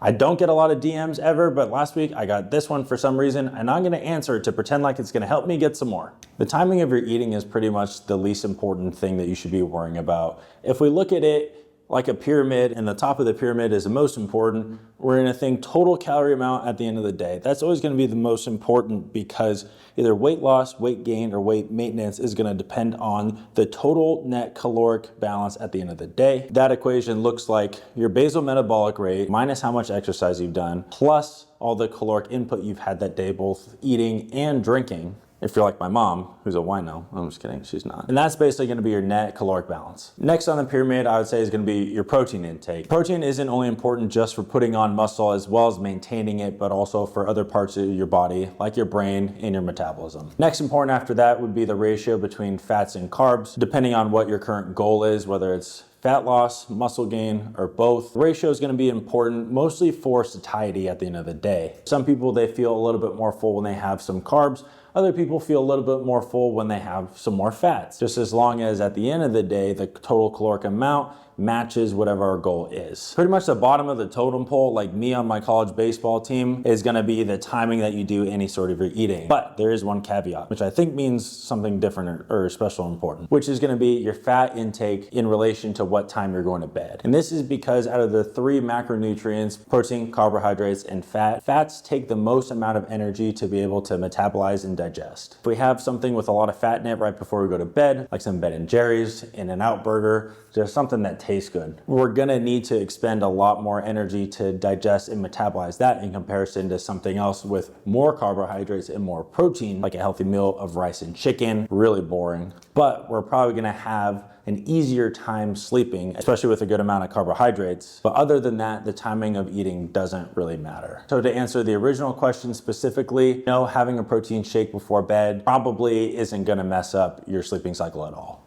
I don't get a lot of DMs ever, but last week I got this one for some reason, and I'm gonna answer it to pretend like it's gonna help me get some more. The timing of your eating is pretty much the least important thing that you should be worrying about. If we look at it like a pyramid, and the top of the pyramid is the most important, we're gonna think total calorie amount at the end of the day. That's always gonna be the most important because either weight loss, weight gain, or weight maintenance is gonna depend on the total net caloric balance at the end of the day. That equation looks like your basal metabolic rate minus how much exercise you've done, plus all the caloric input you've had that day, both eating and drinking. If you're like my mom, who's a wino, I'm just kidding, she's not. And that's basically gonna be your net caloric balance. Next on the pyramid, I would say is gonna be your protein intake. Protein isn't only important just for putting on muscle as well as maintaining it, but also for other parts of your body, like your brain and your metabolism. Next important after that would be the ratio between fats and carbs, depending on what your current goal is, whether it's fat loss, muscle gain, or both. The ratio is going to be important mostly for satiety at the end of the day. Some people, they feel a little bit more full when they have some carbs. Other people feel a little bit more full when they have some more fats. Just as long as at the end of the day, the total caloric amount matches whatever our goal is. Pretty much the bottom of the totem pole, like me on my college baseball team, is gonna be the timing that you do any sort of your eating. But there is one caveat, which I think means something different or special or important, which is gonna be your fat intake in relation to what time you're going to bed. And this is because out of the three macronutrients, protein, carbohydrates, and fat, fats take the most amount of energy to be able to metabolize and digest. If we have something with a lot of fat in it right before we go to bed, like some Ben & Jerry's, In-N-Out Burger, just something that tastes good, we're gonna need to expend a lot more energy to digest and metabolize that in comparison to something else with more carbohydrates and more protein, like a healthy meal of rice and chicken. Really boring. But we're probably gonna have an easier time sleeping, especially with a good amount of carbohydrates. But other than that, the timing of eating doesn't really matter. So to answer the original question specifically, no, having a protein shake before bed probably isn't gonna mess up your sleeping cycle at all.